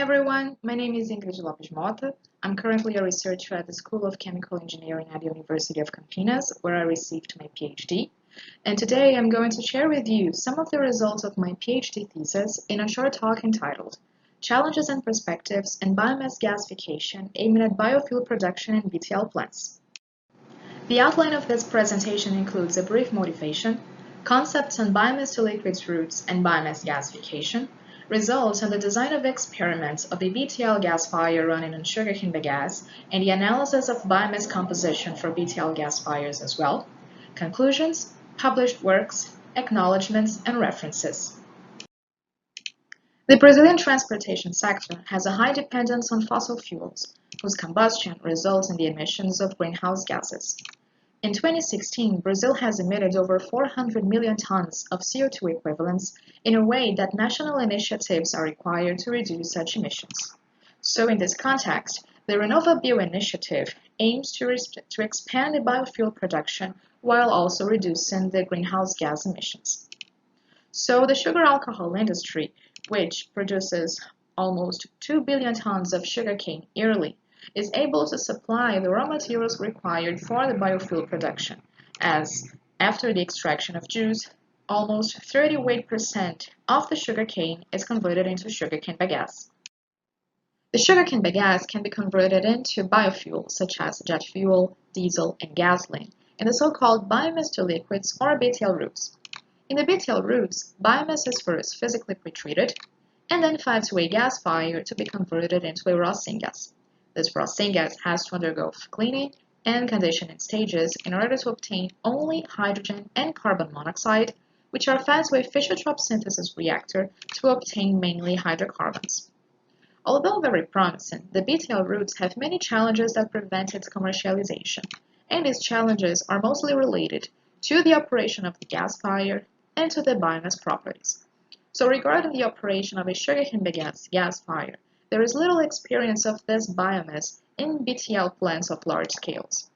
everyone, my name is Ingrid Motta. I'm currently a researcher at the School of Chemical Engineering at the University of Campinas, where I received my PhD. And today I'm going to share with you some of the results of my PhD thesis in a short talk entitled Challenges and Perspectives in Biomass Gasification Aimed at Biofuel Production in BTL Plants. The outline of this presentation includes a brief motivation, concepts on biomass to liquids routes and biomass gasification, results on the design of experiments of a BTL gasifier running on sugarcane bagasse, and the analysis of biomass composition for BTL gasifiers as well, conclusions, published works, acknowledgements, and references. The Brazilian transportation sector has a high dependence on fossil fuels, whose combustion results in the emissions of greenhouse gases. In 2016, Brazil has emitted over 400 million tons of CO2 equivalents in a way that national initiatives are required to reduce such emissions. So in this context, the RenovaBio initiative aims to expand the biofuel production while also reducing the greenhouse gas emissions. So the sugar alcohol industry, which produces almost 2 billion tons of sugarcane yearly, is able to supply the raw materials required for the biofuel production, as after the extraction of juice, almost 38% of the sugarcane is converted into sugarcane bagasse. The sugarcane bagasse can be converted into biofuels such as jet fuel, diesel, and gasoline in the so-called biomass to liquids or BTL routes. In the BTL routes, biomass is first physically pretreated and then fed to a gasifier to be converted into a raw syngas. This raw syngas has to undergo cleaning and conditioning stages in order to obtain only hydrogen and carbon monoxide, which are fed to a Fischer-Tropsch synthesis reactor to obtain mainly hydrocarbons. Although very promising, the BTL routes have many challenges that prevent its commercialization, and these challenges are mostly related to the operation of the gasifier and to the biomass properties. So regarding the operation of a sugarcane bagasse gasifier, there is little experience of this biomass in BTL plants of large scales.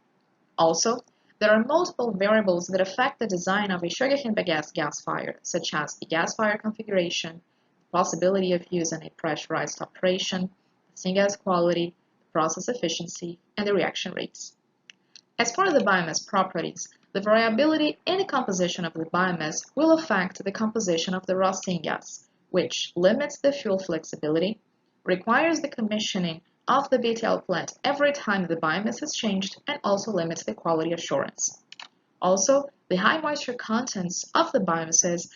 Also, there are multiple variables that affect the design of a sugarcane bagasse gasifier, such as the gasifier configuration, the possibility of using a pressurized operation, the syngas quality, the process efficiency, and the reaction rates. As for the biomass properties, the variability in the composition of the biomass will affect the composition of the raw syngas, which limits the fuel flexibility, requires the commissioning of the BTL plant every time the biomass is changed, and also limits the quality assurance. Also, the high moisture contents of the biomasses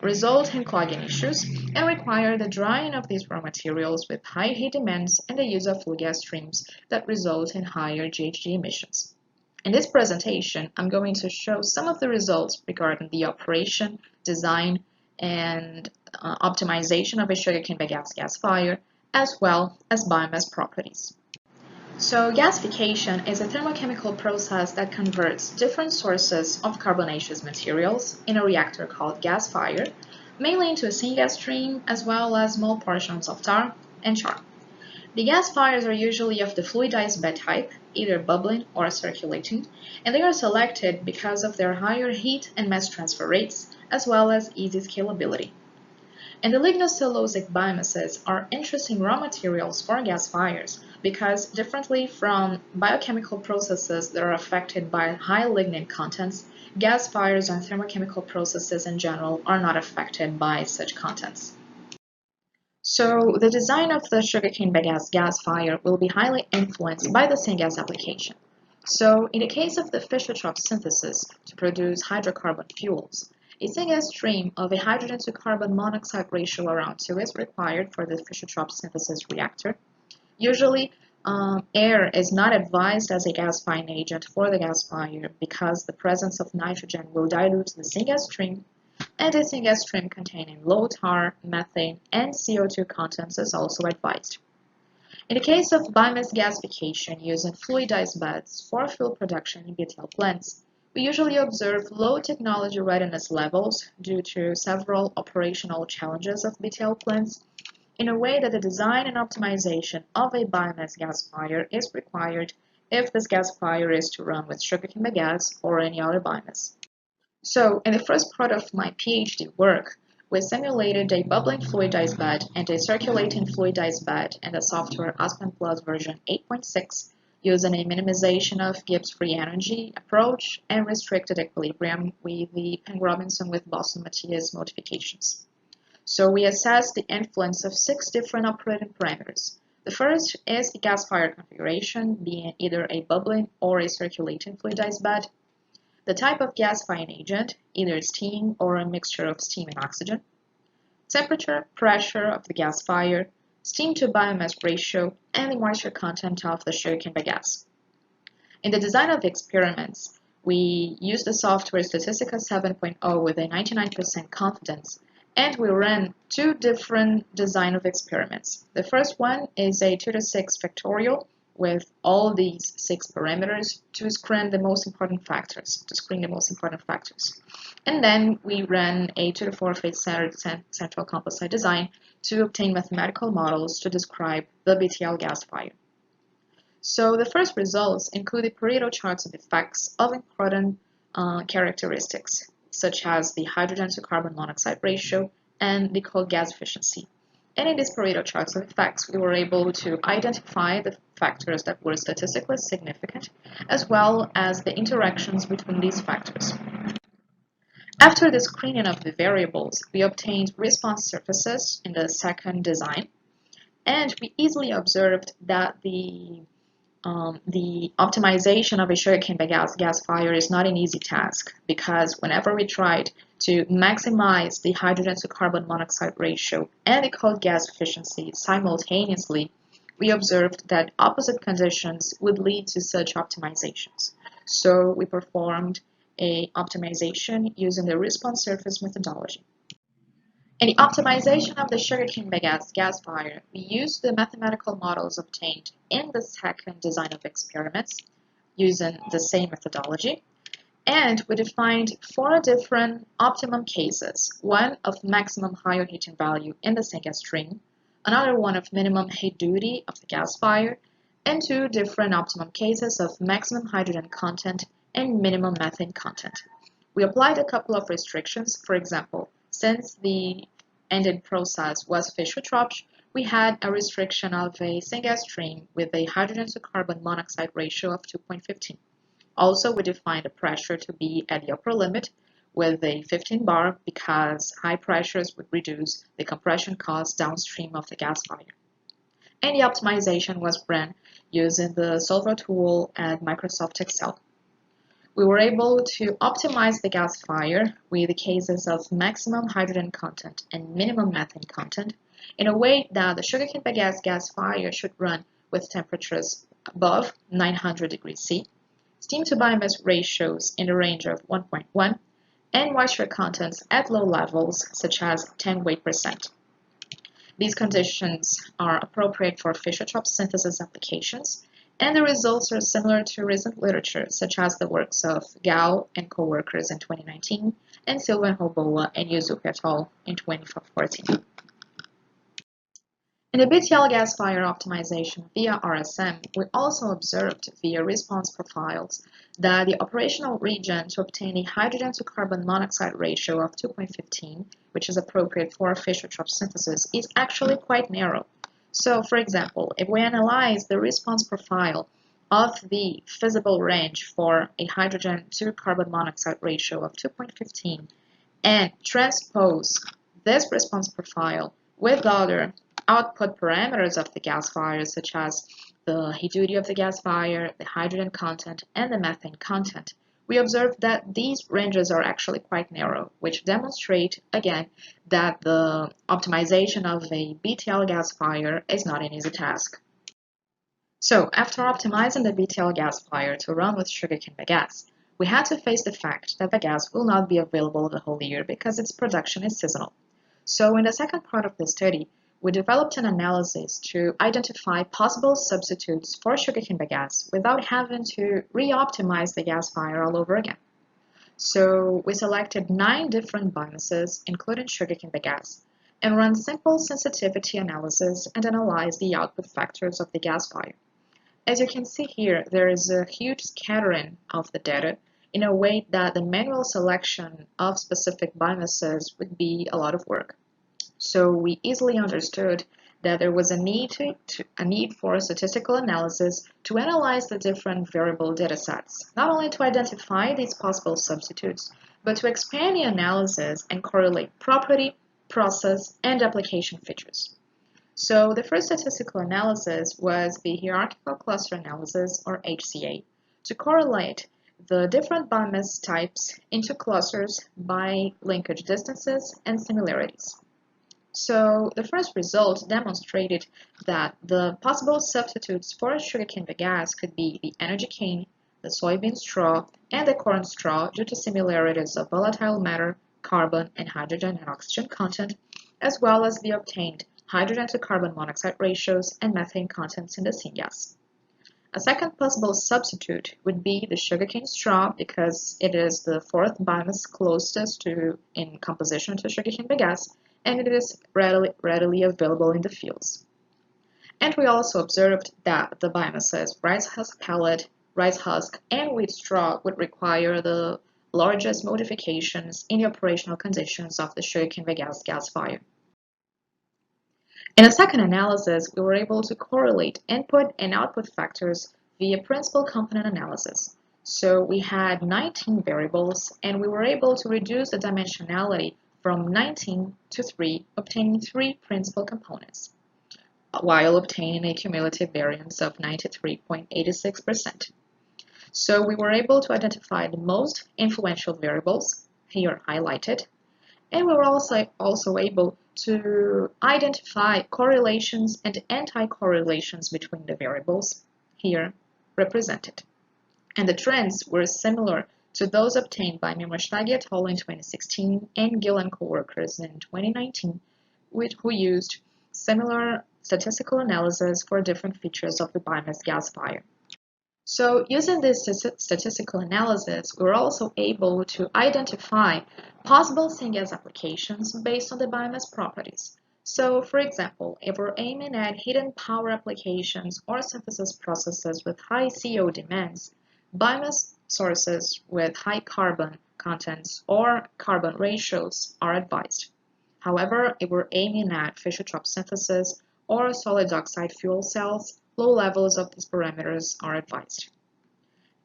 result in clogging issues and require the drying of these raw materials with high heat demands and the use of flue gas streams that result in higher GHG emissions. In this presentation, I'm going to show some of the results regarding the operation, design, and optimization of a sugarcane bagasse gasifier, as well as biomass properties. So gasification is a thermochemical process that converts different sources of carbonaceous materials in a reactor called gasifier, mainly into a syngas stream, as well as small portions of tar and char. The gasifiers are usually of the fluidized bed type, either bubbling or circulating, and they are selected because of their higher heat and mass transfer rates, as well as easy scalability. And the lignocellulosic biomasses are interesting raw materials for gasifiers because, differently from biochemical processes that are affected by high lignin contents, gasifiers and thermochemical processes in general are not affected by such contents. So the design of the sugarcane bagasse gasifier will be highly influenced by the syngas application. So in the case of the Fischer-Tropsch synthesis to produce hydrocarbon fuels, a syngas stream of a hydrogen to carbon monoxide ratio around 2 is required for the Fischer-Tropsch synthesis reactor. Usually, air is not advised as a gasifying agent for the gasifier because the presence of nitrogen will dilute the syngas stream, and a syngas stream containing low tar, methane, and CO2 contents is also advised. In the case of biomass gasification using fluidized beds for fuel production in BTL plants, we usually observe low technology readiness levels due to several operational challenges of BTL plants, in a way that the design and optimization of a biomass gasifier is required if this gasifier is to run with sugarcane bagasse or any other biomass. So, in the first part of my PhD work, we simulated a bubbling fluidized bed and a circulating fluidized bed in the software Aspen Plus version 8.6 using a minimization of Gibbs free energy approach and restricted equilibrium with the Penn-Robinson with Boston-Matthias modifications. So we assessed the influence of 6 different operating parameters. The first is the gas fire configuration, being either a bubbling or a circulating fluidized bed. The type of gasifying agent, either steam or a mixture of steam and oxygen. Temperature, pressure of the gas fire, steam to biomass ratio, and the moisture content of the sugarcane bagasse. In the design of the experiments, we used the software Statistica 7.0 with a 99% confidence, and we ran 2 different design of experiments. The first one is a 2 to 6 factorial with all these 6 parameters to screen the most important factors. And then we ran a 2 to 4 phase-centered central composite design to obtain mathematical models to describe the BTL gas fire. So the first results include the Pareto charts of effects of important characteristics, such as the hydrogen to carbon monoxide ratio and the cold gas efficiency. And in these Pareto charts of effects, we were able to identify the factors that were statistically significant, as well as the interactions between these factors. After the screening of the variables, we obtained response surfaces in the second design, and we easily observed that the optimization of a sugarcane bagasse gas fire is not an easy task, because whenever we tried to maximize the hydrogen to carbon monoxide ratio and the cold gas efficiency simultaneously, we observed that opposite conditions would lead to such optimizations. So we performed an optimization using the response surface methodology. In the optimization of the sugarcane bagasse gas fire, we used the mathematical models obtained in the second design of experiments using the same methodology, and we defined 4 different optimum cases, one of maximum higher heating value in the syngas stream, another one of minimum heat duty of the gas fire, and 2 different optimum cases of maximum hydrogen content and minimum methane content. We applied a couple of restrictions. For example, since the ended process was Fischer-Tropsch, we had a restriction of a syngas stream with a hydrogen to carbon monoxide ratio of 2.15. Also, we defined the pressure to be at the upper limit with a 15 bar because high pressures would reduce the compression cost downstream of the gas fire. And the optimization was ran using the solver tool at Microsoft Excel. We were able to optimize the gas fire with the cases of maximum hydrogen content and minimum methane content in a way that the sugarcane bagasse gas fire should run with temperatures above 900 degrees C, steam to biomass ratios in the range of 1.1, and moisture contents at low levels such as 10 weight%. These conditions are appropriate for Fischer-Tropsch synthesis applications, and the results are similar to recent literature, such as the works of Gao and co-workers in 2019, and Silva and Hoboa and Yuzuki et al. In 2014. In the BTL gas fire optimization via RSM, we also observed via response profiles that the operational region to obtain a hydrogen to carbon monoxide ratio of 2.15, which is appropriate for Fischer-Tropsch synthesis, is actually quite narrow. So, for example, if we analyze the response profile of the feasible range for a hydrogen to carbon monoxide ratio of 2.15 and transpose this response profile with other output parameters of the gas fire, such as the heat duty of the gas fire, the hydrogen content, and the methane content, we observe that these ranges are actually quite narrow, which demonstrate, again, that the optimization of a BTL gas fire is not an easy task. So, after optimizing the BTL gas fire to run with sugarcane bagasse, we had to face the fact that bagasse will not be available the whole year because its production is seasonal. So, in the second part of the study, we developed an analysis to identify possible substitutes for sugarcane bagasse without having to re-optimize the gas fire all over again. So we selected 9 different biomasses, including sugarcane bagasse, and ran simple sensitivity analysis and analyzed the output factors of the gas fire. As you can see here, there is a huge scattering of the data, in a way that the manual selection of specific biomasses would be a lot of work. So we easily understood that there was a need for statistical analysis to analyze the different variable datasets, not only to identify these possible substitutes, but to expand the analysis and correlate property, process, and application features. So the first statistical analysis was the hierarchical cluster analysis, or HCA, to correlate the different biomass types into clusters by linkage distances and similarities. So the first result demonstrated that the possible substitutes for sugarcane bagasse could be the energy cane, the soybean straw, and the corn straw due to similarities of volatile matter, carbon, and hydrogen and oxygen content, as well as the obtained hydrogen to carbon monoxide ratios and methane contents in the syngas. A second possible substitute would be the sugarcane straw because it is the fourth biomass closest in composition to sugarcane bagasse, and it is readily available in the fields. And we also observed that the biomasses rice husk pellet, rice husk, and wheat straw would require the largest modifications in the operational conditions of the sugarcane bagasse gasifier. In a second analysis, we were able to correlate input and output factors via principal component analysis. So we had 19 variables, and we were able to reduce the dimensionality from 19 to 3, obtaining 3 principal components, while obtaining a cumulative variance of 93.86%. So we were able to identify the most influential variables, here highlighted, and we were also able to identify correlations and anti-correlations between the variables, here represented. And the trends were similar to those obtained by Mimoshtagi et al. In 2016 and Gill and co-workers in 2019, who used similar statistical analysis for different features of the biomass gasifier. So using this statistical analysis, we were also able to identify possible syngas applications based on the biomass properties. So, for example, if we're aiming at hidden power applications or synthesis processes with high CO demands, biomass sources with high carbon contents or carbon ratios are advised. However, if we're aiming at Fischer-Tropsch synthesis or solid oxide fuel cells, low levels of these parameters are advised.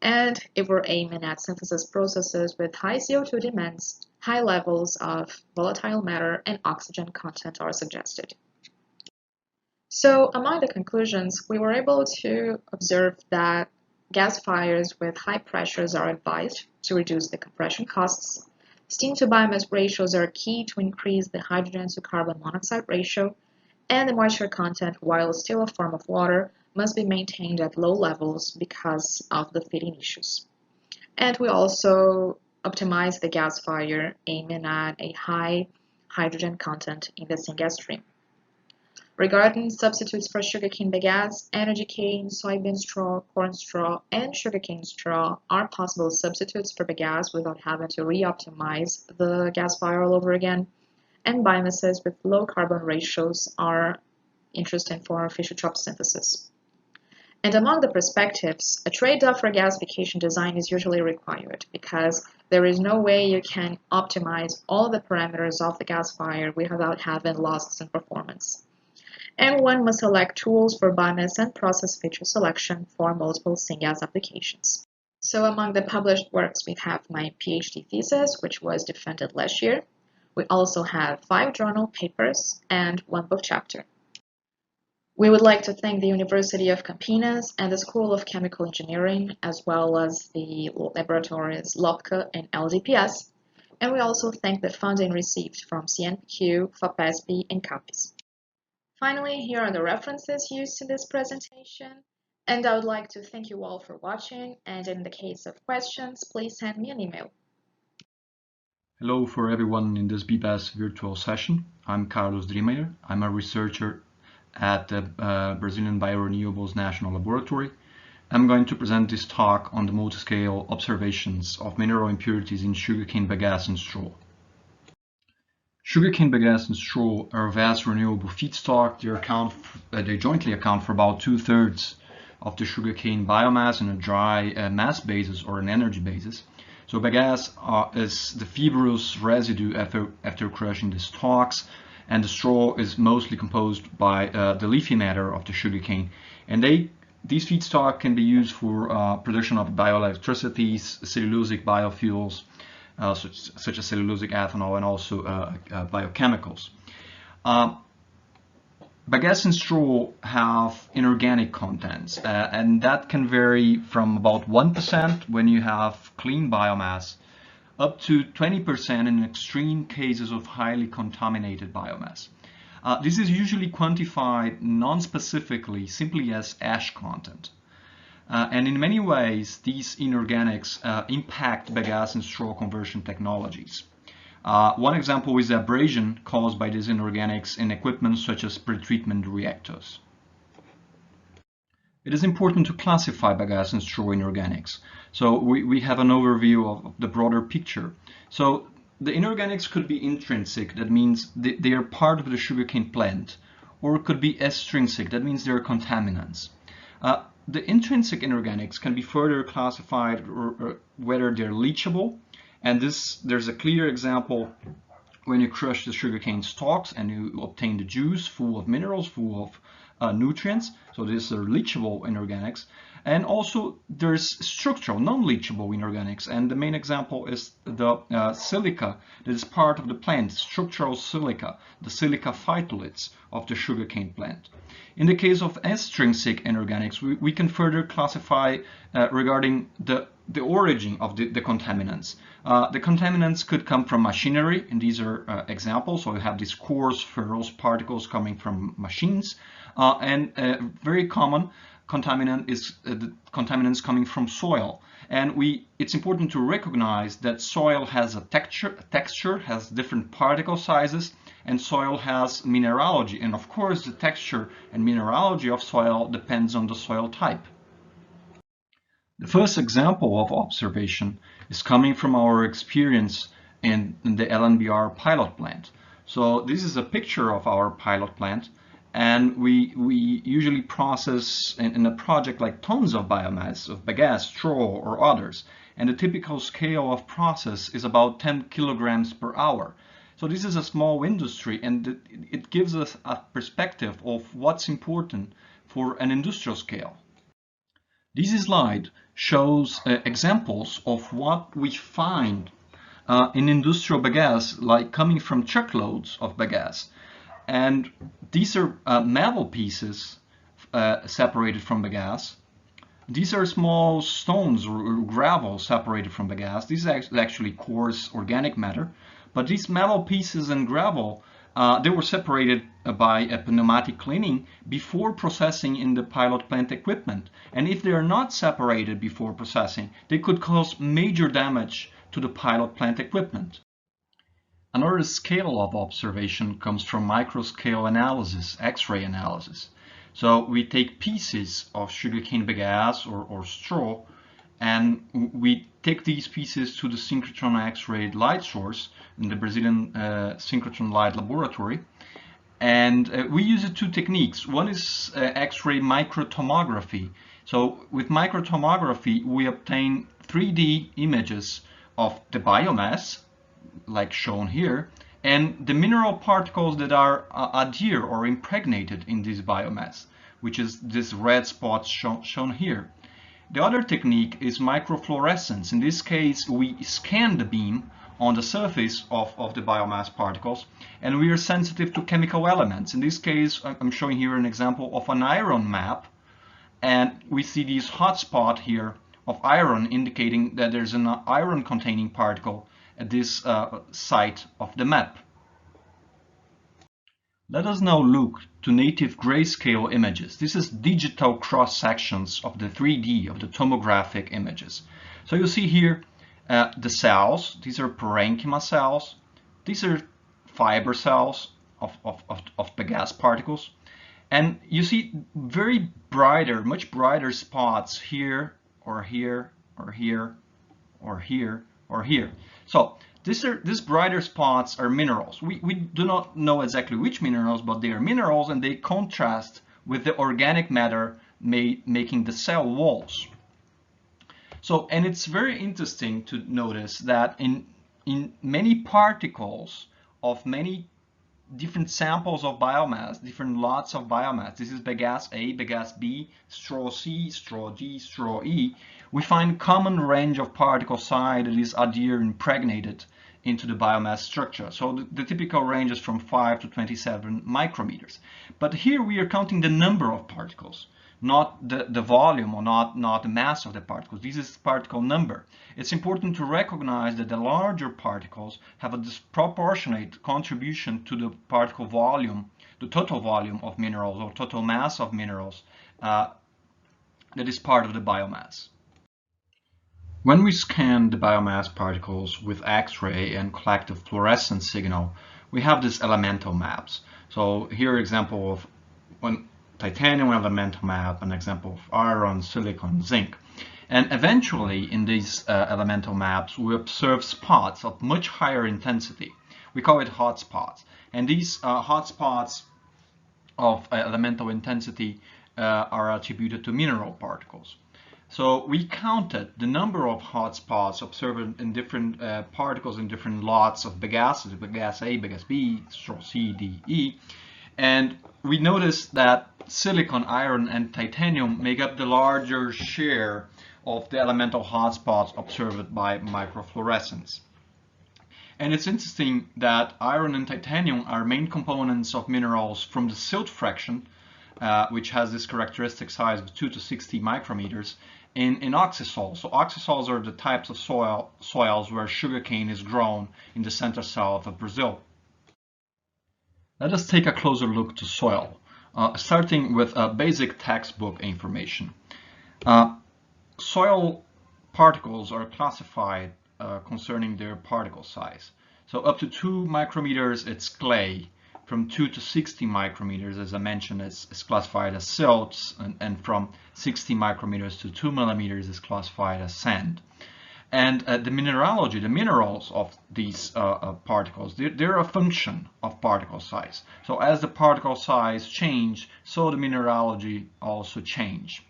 And if we're aiming at synthesis processes with high CO2 demands, high levels of volatile matter and oxygen content are suggested. So among the conclusions, we were able to observe that gasifiers with high pressures are advised to reduce the compression costs. Steam to biomass ratios are key to increase the hydrogen to carbon monoxide ratio, and the moisture content, while still a form of water, must be maintained at low levels because of the feeding issues. And we also optimize the gasifier aiming at a high hydrogen content in the syngas stream. Regarding substitutes for sugarcane bagasse, energy cane, soybean straw, corn straw, and sugarcane straw are possible substitutes for bagasse without having to re-optimize the gasifier all over again. And biomasses with low carbon ratios are interesting for Fischer-Tropsch synthesis. And among the perspectives, a trade-off for gasification design is usually required because there is no way you can optimize all the parameters of the gasifier without having losses in performance. And one must select tools for biomass and process feature selection for multiple syngas applications. So among the published works, we have my PhD thesis, which was defended last year. We also have 5 journal papers and 1 book chapter. We would like to thank the University of Campinas and the School of Chemical Engineering, as well as the laboratories LOPCA and LDPS. And we also thank the funding received from CNPq, FAPESP, and CAPES. Finally, here are the references used in this presentation, and I would like to thank you all for watching, and in the case of questions, please send me an email. Hello for everyone in this BBEST virtual session. I'm Carlos Driemeier. I'm a researcher at the Brazilian Biorenewables National Laboratory. I'm going to present this talk on the multi-scale observations of mineral impurities in sugarcane bagasse and straw. Sugarcane bagasse and straw are a vast renewable feedstock. They jointly account for about 2/3 of the sugarcane biomass in a dry mass basis or an energy basis. So bagasse is the fibrous residue after crushing the stalks, and the straw is mostly composed by the leafy matter of the sugarcane. And these feedstock can be used for production of bioelectricity, cellulosic biofuels, such as cellulosic ethanol, and also biochemicals. Bagasse and straw have inorganic contents, and that can vary from about 1% when you have clean biomass up to 20% in extreme cases of highly contaminated biomass. This is usually quantified non-specifically, simply as ash content. And in many ways, these inorganics impact bagasse and straw conversion technologies. One example is abrasion caused by these inorganics in equipment such as pretreatment reactors. It is important to classify bagasse and straw inorganics. So we have an overview of the broader picture. So the inorganics could be intrinsic, that means they are part of the sugarcane plant, or it could be extrinsic, that means they are contaminants. The intrinsic inorganics can be further classified or whether they're leachable, and there's a clear example when you crush the sugarcane stalks and you obtain the juice full of minerals, full of nutrients. So these are leachable inorganics. And also there's structural, non-leachable inorganics. And the main example is the silica that is part of the plant, structural silica, the silica phytoliths of the sugarcane plant. In the case of extrinsic inorganics, we can further classify regarding the origin of the contaminants. The contaminants could come from machinery, and these are examples. So you have these coarse ferrous particles coming from machines, and very common contaminant is the contaminants coming from soil. And it's important to recognize that soil has a texture, has different particle sizes, and soil has mineralogy. And of course, the texture and mineralogy of soil depends on the soil type. The first example of observation is coming from our experience in the LNBR pilot plant. So this is a picture of our pilot plant, and we usually process in a project like tons of biomass, of bagasse, straw, or others. And the typical scale of process is about 10 kilograms per hour. So this is a small industry, and it gives us a perspective of what's important for an industrial scale. This slide shows examples of what we find in industrial bagasse, like coming from truckloads of bagasse. And these are metal pieces separated from bagasse. These are small stones or gravel separated from bagasse. This is actually coarse organic matter. But these metal pieces and gravel, they were separated by a pneumatic cleaning before processing in the pilot plant equipment. And if they are not separated before processing, they could cause major damage to the pilot plant equipment. Another scale of observation comes from microscale analysis, X-ray analysis. So we take pieces of sugarcane bagasse or straw, and we take these pieces to the synchrotron X-ray light source in the Brazilian synchrotron light laboratory. And we use two techniques. One is X-ray microtomography. So with microtomography, we obtain 3D images of the biomass, like shown here, and the mineral particles that are adhere or impregnated in this biomass, which is this red spot shown here. The other technique is microfluorescence. In this case, we scan the beam on the surface of the biomass particles, and we are sensitive to chemical elements. In this case, I'm showing here an example of an iron map, and we see this hot spot here of iron indicating that there's an iron containing particle at this site of the map. Let us now look to native grayscale images. This is digital cross-sections of the 3D, of the tomographic images. So you see here the cells. These are parenchyma cells. These are fiber cells of bagasse particles. And you see very brighter, much brighter spots here, or here, or here, or here, or here. So these brighter spots are minerals. We do not know exactly which minerals, but they are minerals, and they contrast with the organic matter making the cell walls. So, and it's very interesting to notice that in many particles of many different samples of biomass, different lots of biomass. This is bagasse A, bagasse B, straw C, straw D, straw E. We find common range of particle size that is adhere impregnated into the biomass structure. So the typical range is from 5 to 27 micrometers. But here we are counting the number of particles, not the volume or not the mass of the particles. This is particle number. It's important to recognize that the larger particles have a disproportionate contribution to the particle volume, the total volume of minerals or total mass of minerals that is part of the biomass. When we scan the biomass particles with X-ray and collect a fluorescence signal, we have these elemental maps. So here an example of one titanium elemental map, an example of iron, silicon, zinc. And eventually in these elemental maps, we observe spots of much higher intensity. We call it hotspots. And these hotspots of elemental intensity are attributed to mineral particles. So we counted the number of hotspots observed in different particles in different lots of bagasses, bagasse A, bagasse B, straw C, D, E. And we noticed that silicon, iron, and titanium make up the larger share of the elemental hotspots observed by microfluorescence. And it's interesting that iron and titanium are main components of minerals from the silt fraction, which has this characteristic size of 2 to 60 micrometers, in oxysols. So oxysols are the types of soils where sugarcane is grown in the center south of Brazil. Let us take a closer look to soil, starting with basic textbook information. Soil particles are classified concerning their particle size. So up to 2 micrometers, it's clay. From 2 to 60 micrometers, as I mentioned, is classified as silts, and from 60 micrometers to 2 millimeters is classified as sand. And the mineralogy, the minerals of these particles, they're a function of particle size. So as the particle size change, so the mineralogy also change.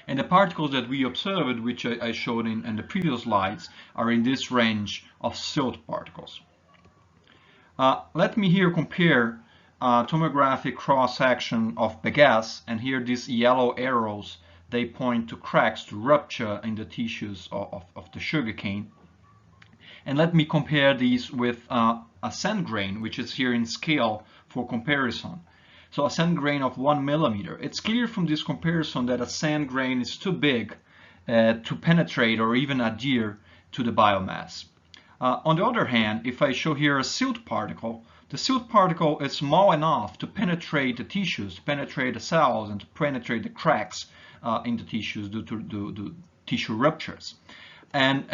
And the particles that we observed, which I showed in the previous slides, are in this range of silt particles. Let me here compare tomographic cross-section of bagasse, and here these yellow arrows, they point to cracks, to rupture in the tissues of the sugarcane. And let me compare these with a sand grain, which is here in scale for comparison. So a sand grain of 1 millimeter. It's clear from this comparison that a sand grain is too big to penetrate or even adhere to the biomass. On the other hand, if I show here a silt particle, the silt particle is small enough to penetrate the tissues, to penetrate the cells, and to penetrate the cracks in the tissues due to the tissue ruptures. And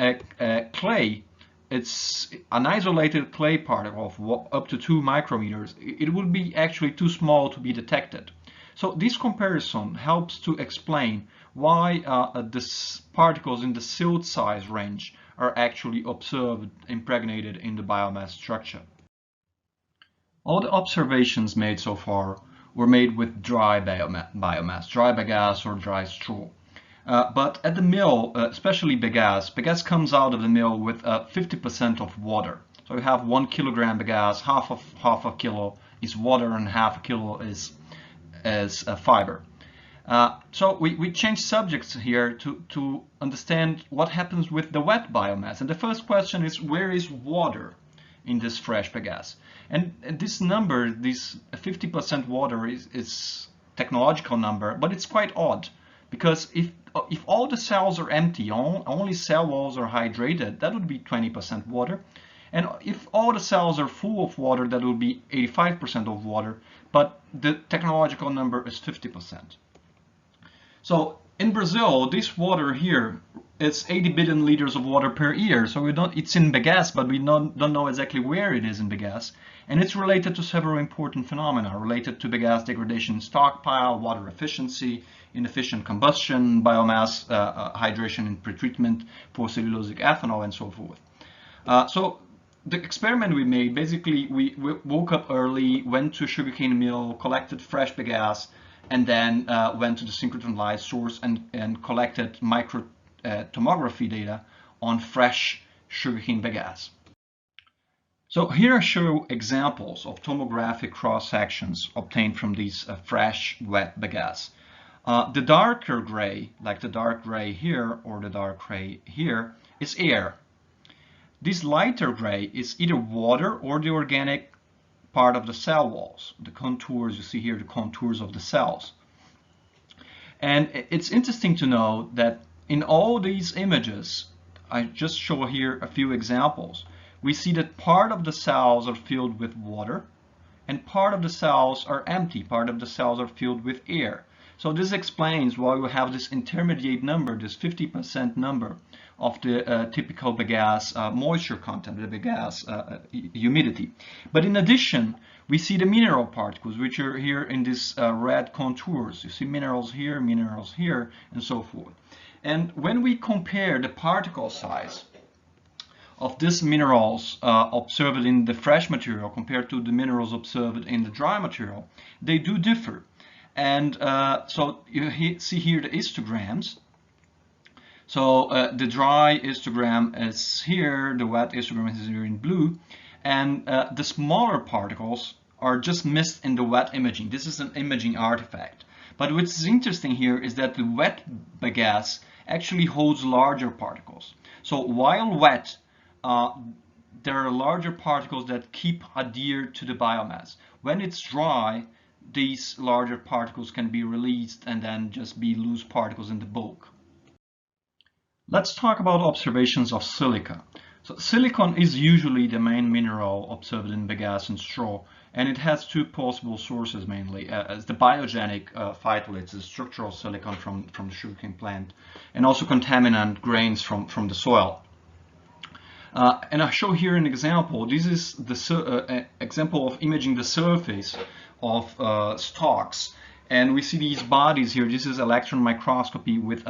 clay, it's an isolated clay particle of up to 2 micrometers. It would be actually too small to be detected. So this comparison helps to explain why the particles in the silt size range are actually observed impregnated in the biomass structure. All the observations made so far were made with dry biomass, dry bagasse or dry straw. But at the mill, especially bagasse comes out of the mill with 50% of water. So you have 1 kilogram bagasse, half a kilo is water and half a kilo is fiber. So we change subjects here to understand what happens with the wet biomass. And the first question is, where is water in this fresh bagasse? And this number, this 50% water is technological number, but it's quite odd, because if all the cells are empty, only cell walls are hydrated, that would be 20% water. And if all the cells are full of water, that would be 85% of water, but the technological number is 50%. So in Brazil, this water here, it's 80 billion liters of water per year. So it's in bagasse, but we don't know exactly where it is in bagasse. And it's related to several important phenomena related to bagasse degradation in stockpile, water efficiency, inefficient combustion, biomass hydration in pretreatment for cellulosic ethanol, and so forth. So the experiment we made, basically we woke up early, went to a sugarcane mill, collected fresh bagasse, and then went to the synchrotron light source and collected tomography data on fresh sugarcane bagasse. So here I show examples of tomographic cross-sections obtained from these fresh wet bagasse. The darker gray, like the dark gray here or the dark gray here, is air. This lighter gray is either water or the organic part of the cell walls. The contours, you see here the contours of the cells. And it's interesting to know that in all these images, I just show here a few examples. We see that part of the cells are filled with water and part of the cells are empty, part of the cells are filled with air. So this explains why we have this intermediate number, this 50% number of the typical bagasse moisture content, the bagasse humidity. But in addition, we see the mineral particles, which are here in these red contours. You see minerals here, and so forth. And when we compare the particle size of these minerals observed in the fresh material compared to the minerals observed in the dry material, they do differ. And so you see here the histograms. So the dry histogram is here, the wet histogram is here in blue, and the smaller particles are just missed in the wet imaging. This is an imaging artifact. But what's interesting here is that the wet bagasse actually holds larger particles. So while wet, there are larger particles that keep adhered to the biomass. When it's dry, these larger particles can be released and then just be loose particles in the bulk. Let's talk about observations of silica. So silicon is usually the main mineral observed in bagasse and straw, and it has two possible sources mainly, as the biogenic phytolates, the structural silicon from the sugarcane plant, and also contaminant grains from the soil. And I show here an example. This is the example of imaging the surface of stalks, and we see these bodies here. This is electron microscopy with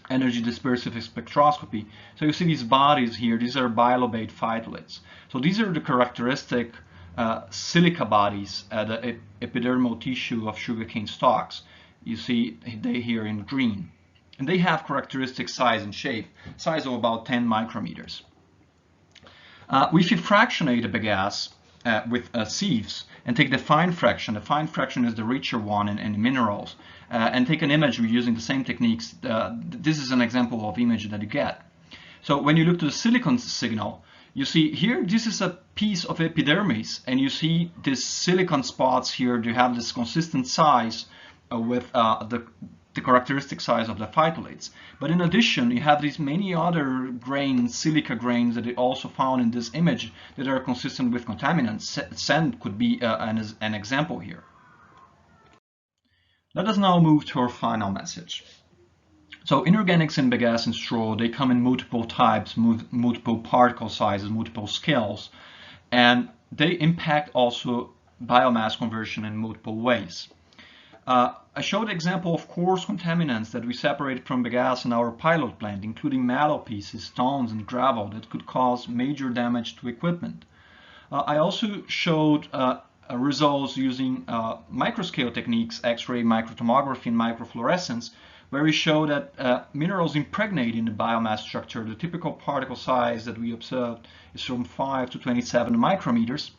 energy dispersive spectroscopy. So you see these bodies here. These are bilobate phytolates. So these are the characteristic silica bodies at the epidermal tissue of sugarcane stalks. You see they here in green. And they have characteristic size and shape, size of about 10 micrometers. If you fractionate a bagasse with sieves and take the fine fraction is the richer one in minerals, and take an image using the same techniques, this is an example of image that you get. So when you look to the silicon signal, you see here, this is a piece of epidermis, and you see these silicon spots here. You have this consistent size with the characteristic size of the phytolates. But in addition, you have these many other grains, silica grains, that are also found in this image that are consistent with contaminants. Sand could be an example here. Let us now move to our final message. So inorganics in bagasse and straw, they come in multiple types, multiple particle sizes, multiple scales, and they impact also biomass conversion in multiple ways. I showed an example of coarse contaminants that we separated from bagasse in our pilot plant, including metal pieces, stones, and gravel that could cause major damage to equipment. I also showed results using microscale techniques, X-ray, microtomography, and microfluorescence, where we show that minerals impregnate in the biomass structure. The typical particle size that we observed is from 5 to 27 micrometers.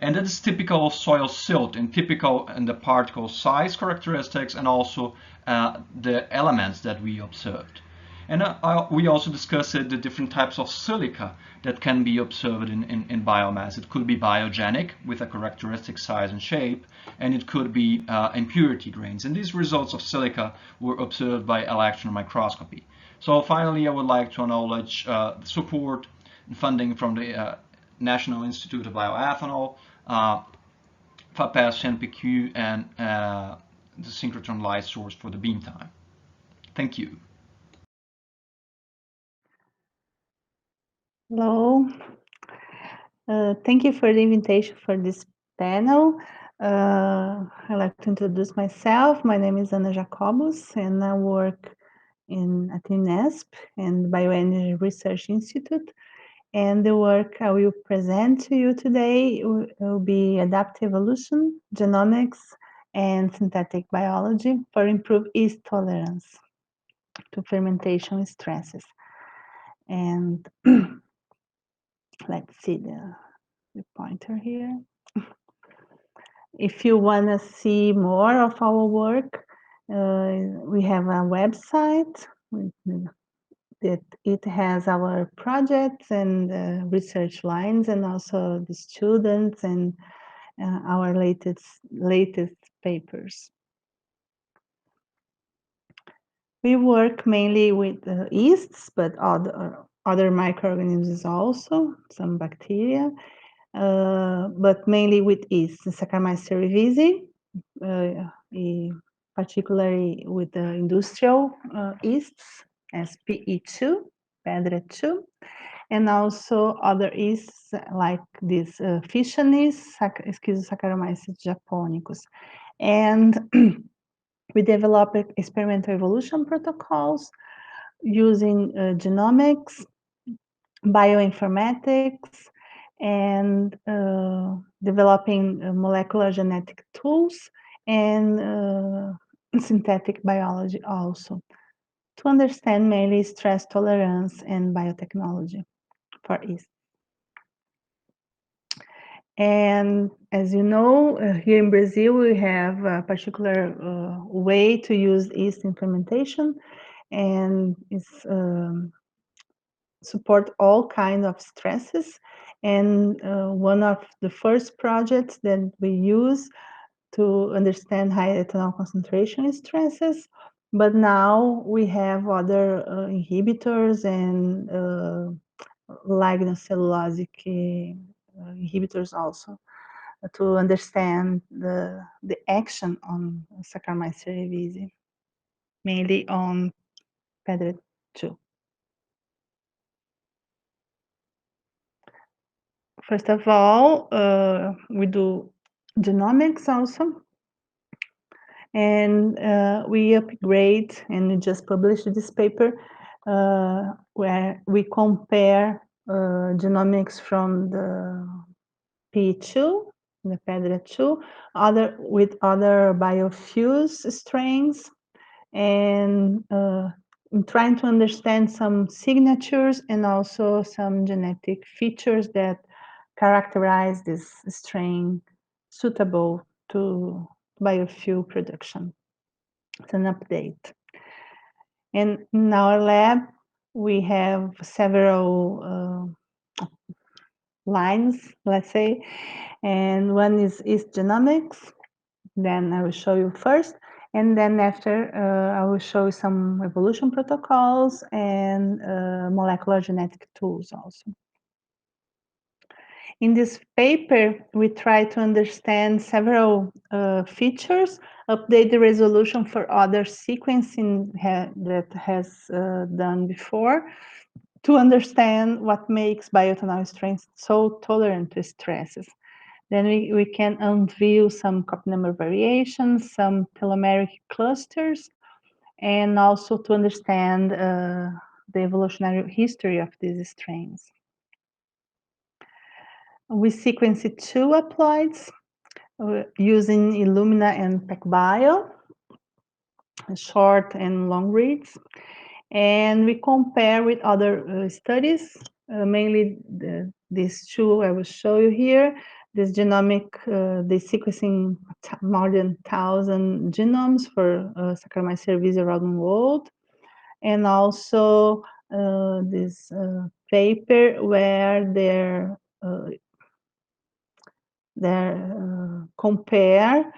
And that is typical of soil silt and typical in the particle size characteristics and also the elements that we observed. And we also discussed the different types of silica that can be observed in biomass. It could be biogenic with a characteristic size and shape, and it could be impurity grains. And these results of silica were observed by electron microscopy. So finally, I would like to acknowledge support and funding from the National Institute of Bioethanol, FAPES, NPQ, and the synchrotron light source for the beam time. Thank you. Hello. Thank you for the invitation for this panel. I'd like to introduce myself. My name is Ana Jacobus, and I work at INESP and Bioenergy Research Institute. And the work I will present to you today will be adaptive evolution, genomics, and synthetic biology for improved yeast tolerance. to fermentation stresses. And let's see the pointer here. If you want to see more of our work, we have a website that it has our projects and research lines, and also the students and our latest papers. We work mainly with yeasts, but other microorganisms also, some bacteria, but mainly with yeast, Saccharomyces cerevisiae, particularly with the industrial yeasts, as PE2, Pedra 2, and also other yeasts like this fission yeast, Schizosaccharomyces japonicus. And we developed experimental evolution protocols using genomics, bioinformatics, and developing molecular genetic tools and synthetic biology also, to understand mainly stress tolerance and biotechnology for yeast. And as you know, here in Brazil, we have a particular way to use yeast in fermentation, and it's support all kinds of stresses. And one of the first projects that we use to understand high ethanol concentration stresses, but now we have other inhibitors and lignocellulosic inhibitors also to understand the action on Saccharomyces cerevisiae, mainly on Pedra 2. First of all, we do genomics also, and we upgrade, and we just published this paper where we compare genomics from the P2, the Pedra 2, with other biofuels strains, and trying to understand some signatures and also some genetic features that characterize this strain suitable to biofuel production. It's an update. And in our lab, we have several lines, let's say, and one is genomics. Then I will show you first, and then after I will show you some evolution protocols and molecular genetic tools also. In this paper, we try to understand several features, update the resolution for other sequencing that has done before, to understand what makes bioethanol strains so tolerant to stresses. Then we can unveil some copy number variations, some telomeric clusters, and also to understand the evolutionary history of these strains. We sequenced 2 haploids using Illumina and PacBio, short and long reads, and we compare with other studies, mainly these 2 I will show you here. This genomic, the sequencing more than 1,000 genomes for Saccharomyces cerevisiae around the world, and also this paper where they compare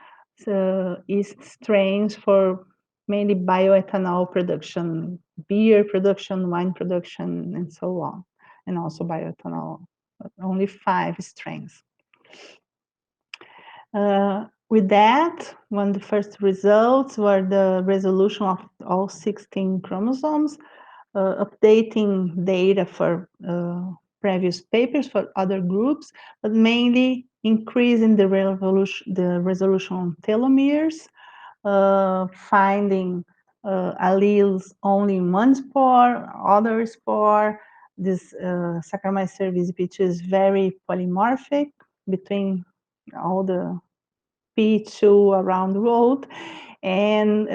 yeast strains for mainly bioethanol production, beer production, wine production, and so on, and also bioethanol, only 5 strains. With that, one of the first results were the resolution of all 16 chromosomes, updating data for previous papers for other groups, but mainly increasing the resolution on telomeres, finding alleles only in one spore, other spore. This Saccharomyces cerevisiae P2 is very polymorphic between all the P2 around the world, And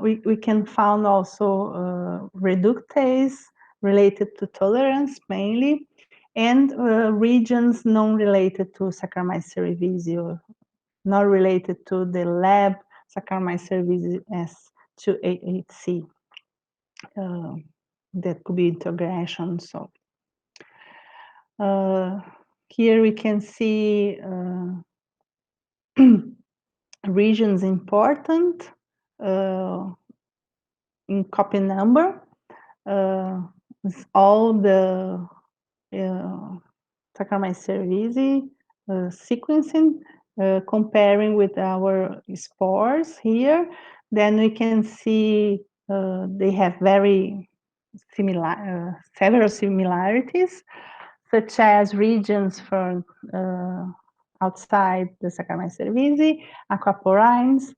we can find also reductase related to tolerance mainly, and regions non-related to Saccharomyces cerevisiae, not related to the lab Saccharomyces cerevisiae S288C. That could be integration. So here we can see regions important in copy number. With all the Saccharomyces cerevisiae sequencing, comparing with our spores here, then we can see they have very similar, several similarities, such as regions from outside the Saccharomyces cerevisiae, aquaporines,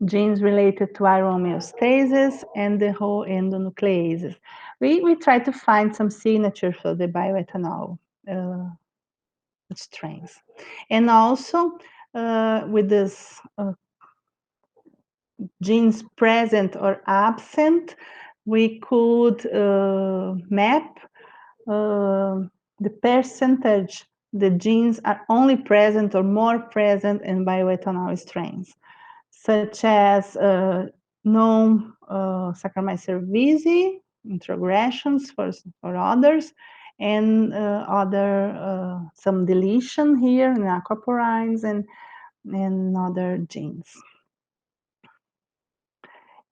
genes related to iron homeostasis, and the whole endonucleases. We try to find some signatures for the bioethanol strains. And also with this genes present or absent, we could map the percentage the genes are only present or more present in bioethanol strains, such as non-Saccharomyces cerevisiae, introgressions for others, and other some deletion here in aquaporines and other genes.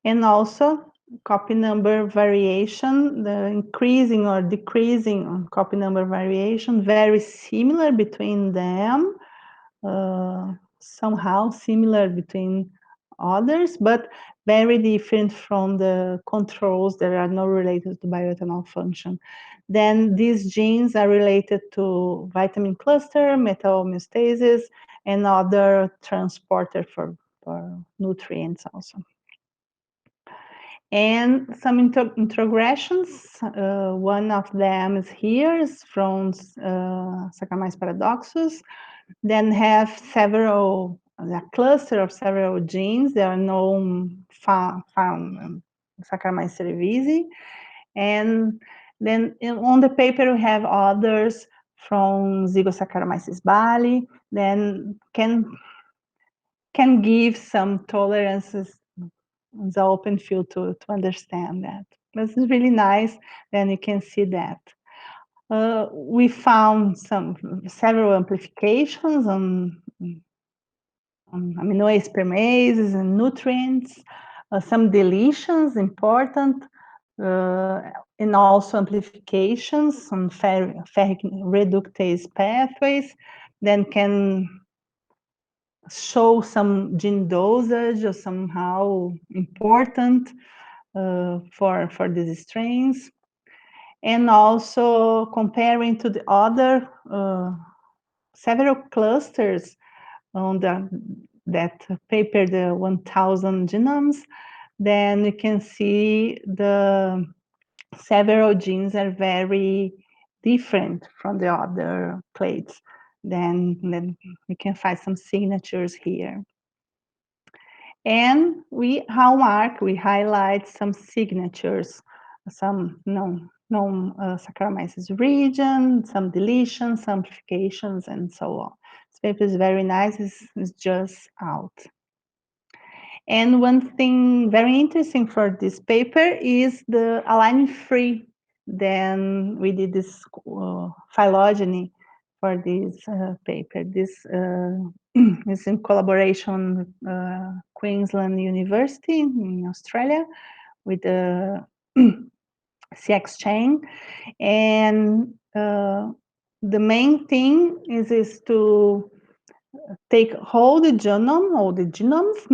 And also copy number variation, the increasing or decreasing on copy number variation, very similar between them, somehow similar between others, but very different from the controls that are not related to bioethanol function. Then these genes are related to vitamin cluster, metal homeostasis, and other transporter for nutrients also. And some introgressions, one of them is here, is from Saccharomyces paradoxus, then have several, a cluster of several genes that are known found in Saccharomyces cerevisiae. And then on the paper we have others from Zygosaccharomyces bali, then can give some tolerances. The open field to understand that. This is really nice, then you can see that. We found several amplifications on amino acid permeases and nutrients, some deletions important, and also amplifications on ferric reductase pathways, then can show some gene dosage or somehow important for these strains. And also comparing to the other several clusters on that paper, the 1000 genomes, then you can see the several genes are very different from the other clades. Then we can find some signatures here. And we highlight some signatures, some Saccharomyces region, some deletions, some amplifications, and so on. This paper is very nice, it's just out. And one thing very interesting for this paper is the align free. Then we did this phylogeny for this paper. This is in collaboration with Queensland University in Australia with the CX chain. And the main thing is to take all the genomes,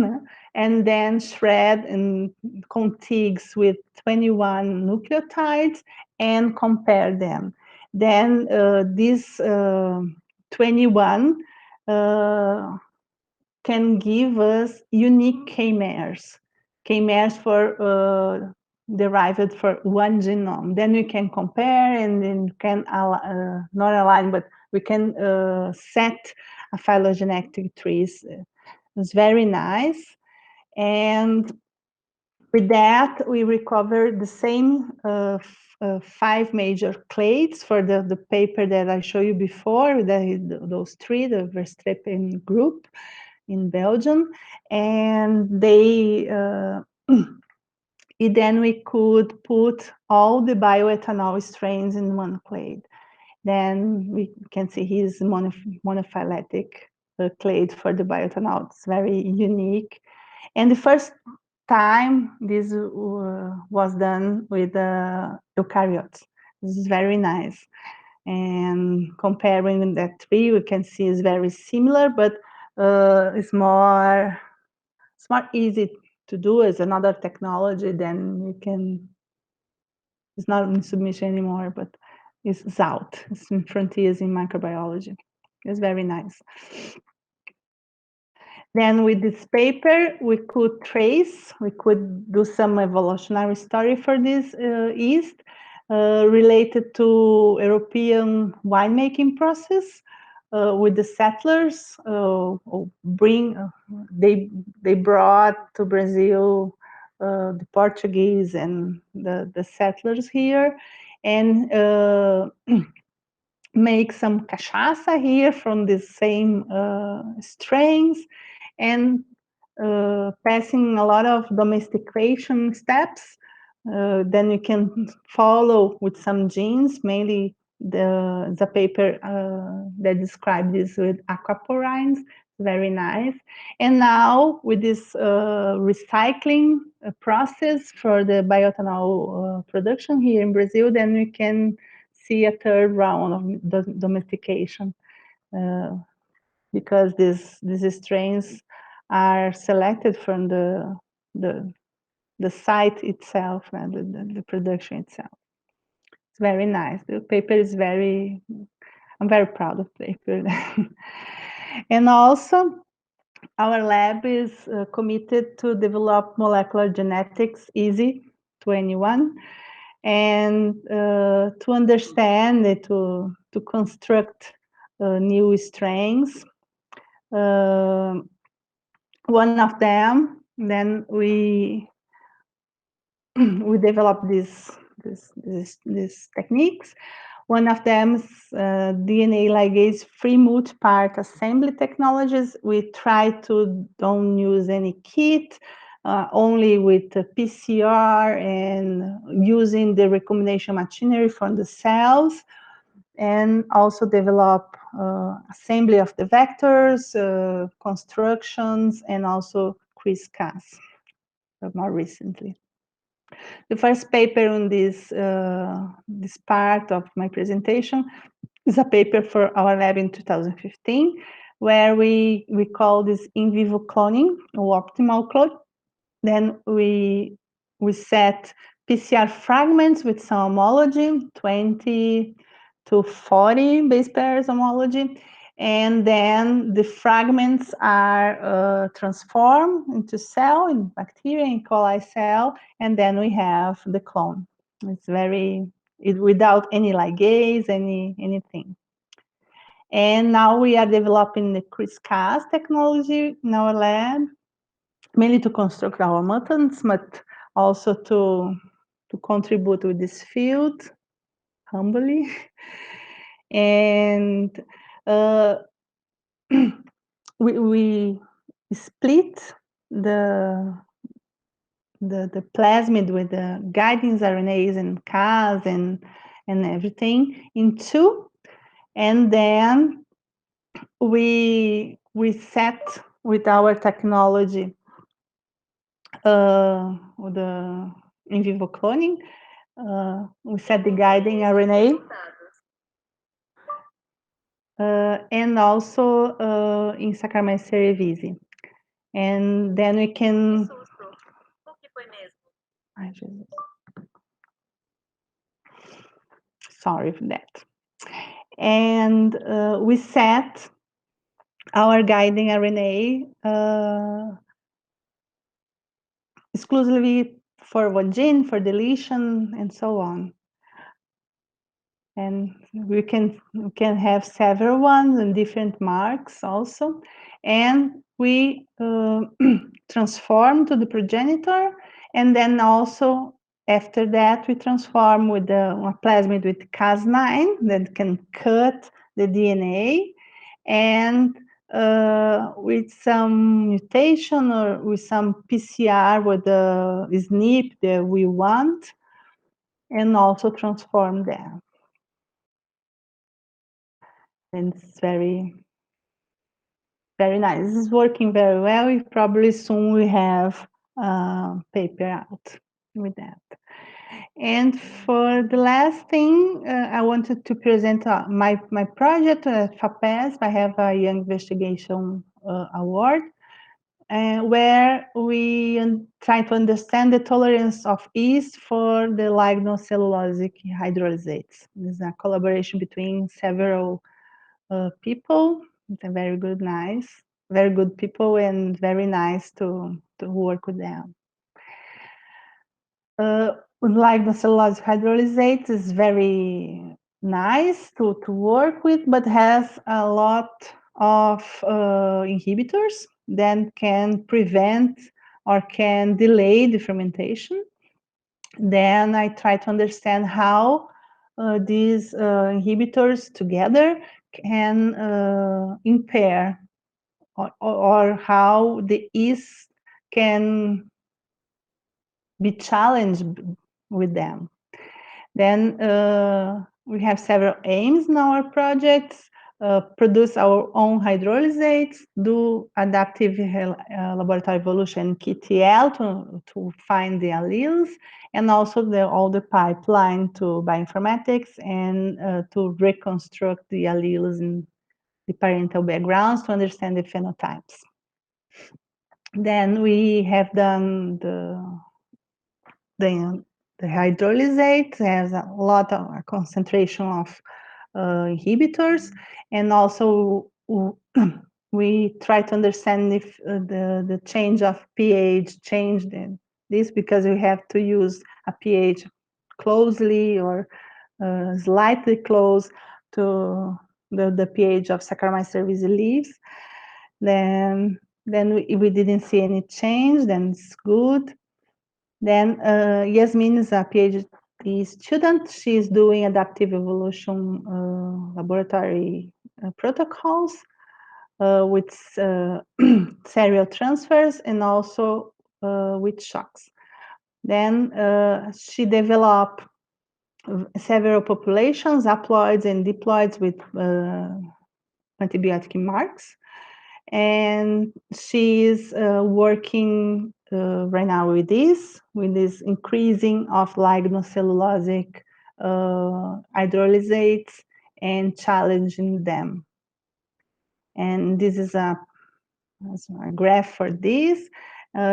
and then shred in contigs with 21 nucleotides and compare them. Then these 21 can give us unique K-mers for derived for one genome. Then we can compare and then can not align, but we can set a phylogenetic trees. It's very nice. And with that, we recovered the same 5 major clades for the paper that I showed you before, those 3, the Verstrepen group in Belgium. And they then we could put all the bioethanol strains in one clade. Then we can see his monophyletic clade for the bioethanol. It's very unique. And the first time this was done with eukaryotes. This is very nice. And comparing that 3, we can see it's very similar, but it's more easy to do as another technology. Then you can, it's not in submission anymore, but it's out. It's in frontiers in microbiology. It's very nice. Then with this paper, we could do some evolutionary story for this yeast related to European winemaking process with the settlers. They brought to Brazil the Portuguese and the settlers here, and make some cachaça here from the same strains, and passing a lot of domestication steps. Then you can follow with some genes, mainly the paper that described this with aquaporines, very nice. And now with this recycling process for the bioethanol production here in Brazil, then we can see a 3rd round of domestication. Because these strains are selected from the site itself and the production itself. It's very nice. The paper is I'm very proud of the paper. And also, our lab is committed to develop molecular genetics easy to anyone, and to understand it, to construct new strains. One of them, then we developed these techniques. One of them is DNA ligase free multi-part assembly technologies. We try to don't use any kit, only with the PCR and using the recombination machinery from the cells, and also develop assembly of the vectors, constructions, and also CRISPR-Cas more recently. The first paper on this part of my presentation is a paper for our lab in 2015, where we call this in vivo cloning or optimal clone. Then we set PCR fragments with some homology, 20 to 40 base pairs homology, and then the fragments are transformed into cell in bacteria, in coli cell, and then we have the clone. It's without any ligase, anything. And now we are developing the CRISPR-Cas technology in our lab, mainly to construct our mutants, but also to contribute with this field, humbly. And we split the plasmid with the guiding RNAs and Cas and everything in 2, and then we set with our technology with the in vivo cloning. We set the guiding RNA. And also in Saccharomyces cerevisiae. And then we can... Ai, Jesus. Sorry for that. And we set our guiding RNA exclusively for one gene, for deletion, and so on. And we can have several ones and different marks also. And we transform to the progenitor, and then also after that we transform with a plasmid with Cas9 that can cut the DNA, and with some mutation or with some PCR with the SNP that we want, and also transform them. And it's very, very nice. This is working very well. Probably soon we have a paper out with that. And for the last thing, I wanted to present my project at FAPESP. I have a Young Investigation Award, where we try to understand the tolerance of yeast for the lignocellulosic hydrolysates. It's a collaboration between several people. They're very good people, and very nice to work with them. Lignocellulosic hydrolysate is very nice to work with, but has a lot of inhibitors that can prevent or can delay the fermentation. Then I try to understand how these inhibitors together can impair or how the yeast can be challenged with them. Then we have several aims in our projects: produce our own hydrolysates, do adaptive laboratory evolution KTL to find the alleles, and also all the pipeline to bioinformatics and to reconstruct the alleles in the parental backgrounds to understand the phenotypes. Then we have done the hydrolysate has a lot of concentration of inhibitors, and also we try to understand if the change of pH changed this, because we have to use a pH closely or slightly close to the pH of Saccharomyces cerevisiae leaves. Then we didn't see any change, then it's good. Then Yasmin is a PhD student. She's doing adaptive evolution laboratory protocols with serial transfers and also with shocks. Then she developed several populations, haploids and diploids with antibiotic marks. And she is working right now with this increasing of lignocellulosic hydrolysates and challenging them. And this is a graph for this.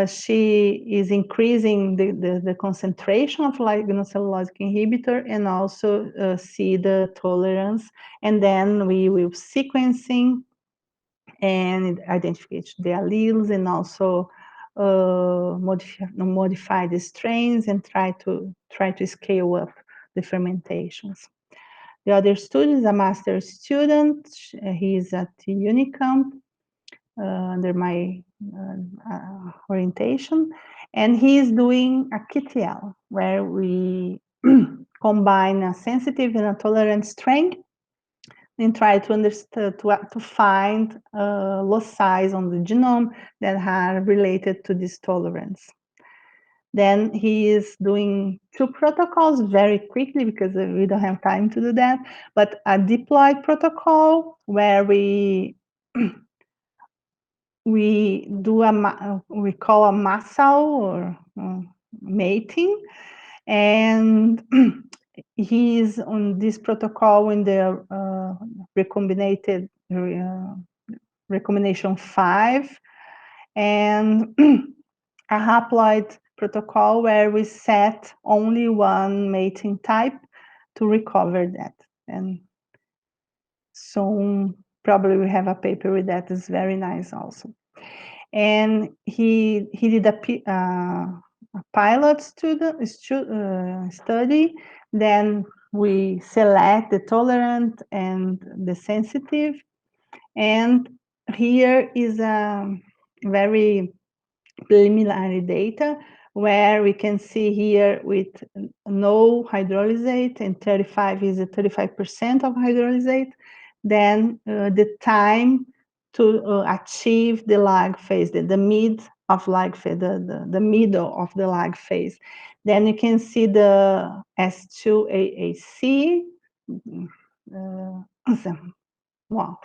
She is increasing the concentration of lignocellulosic inhibitor and also see the tolerance. And then we will sequencing and identify the alleles, and also modify the strains and try to scale up the fermentations. The other student is a master student. He is at Unicamp under my orientation, and he is doing a KTL where we combine a sensitive and a tolerant strain and try to understand to find loci on the genome that are related to this tolerance. Then he is doing 2 protocols very quickly because we don't have time to do that. But a diploid protocol where we do we call a Maciel or mating, and he's on this protocol in the recombination 5, and a haploid protocol where we set only one mating type to recover that. And so probably we have a paper with that. It's very nice also. And he did a pilot study. Then we select the tolerant and the sensitive. And here is a very preliminary data, where we can see here with no hydrolysate and 35 is a 35% of hydrolysate, then the time to achieve the lag phase, the mid of lag phase, the middle of the lag phase. Then you can see the S2AAC, well,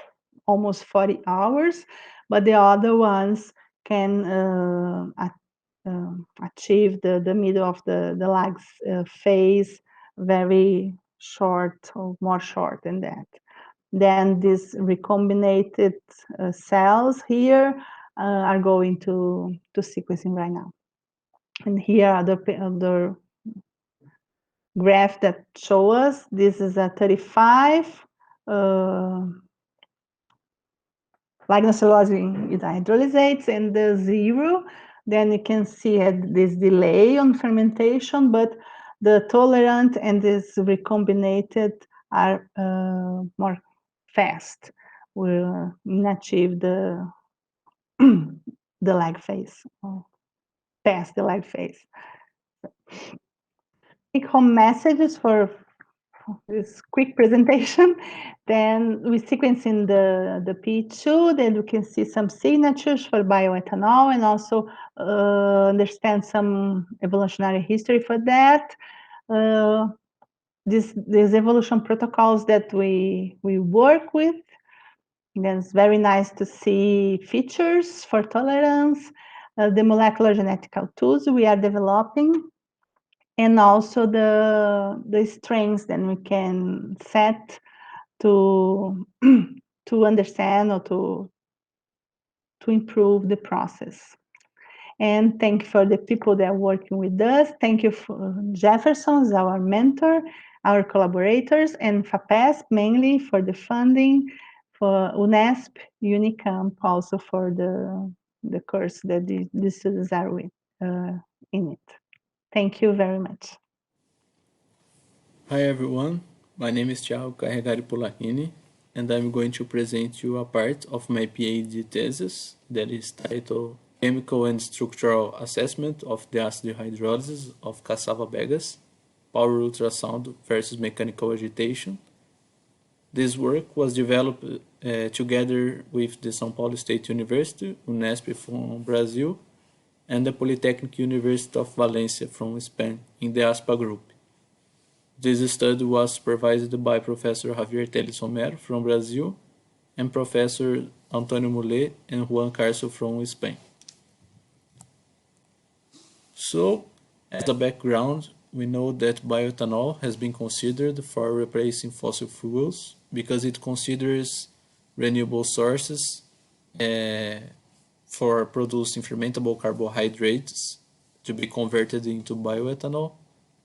almost 40 hours, but the other ones can achieve the middle of the lag phase very short or more short than that. Then these recombinated cells here are going to sequencing right now. And here are the graph that show us this is a 35 lignocellulose with hydrolysates, and the 0, then you can see this delay on fermentation, but the tolerant and this recombinated are more fast. Will achieve the the lag phase, past the lag phase. Take home messages for this quick presentation. Then we sequencing the P2, then we can see some signatures for bioethanol and also understand some evolutionary history for that. These evolution protocols that we work with, then it's very nice to see features for tolerance, the molecular genetical tools we are developing, and also the strengths that we can set to to understand or to improve the process. And thank you for the people that are working with us. Thank you for Jefferson, our mentor, our collaborators, and FAPESP mainly for the funding, for UNESP, Unicamp also for the course that the students are with in it. Thank you very much. Hi everyone, my name is Tiago Carregari Polachini, and I'm going to present you a part of my PhD thesis that is titled Chemical and Structural Assessment of the Acid Hydrolysis of Cassava bagasse, Power Ultrasound versus Mechanical Agitation. This work was developed together with the São Paulo State University, Unesp from Brazil, and the Polytechnic University of Valencia from Spain in the ASPA group. This study was supervised by Professor Javier Teles Romero from Brazil and Professor Antonio Mullet and Juan Carso from Spain. So, as a background, we know that bioethanol has been considered for replacing fossil fuels because it considers renewable sources for producing fermentable carbohydrates to be converted into bioethanol,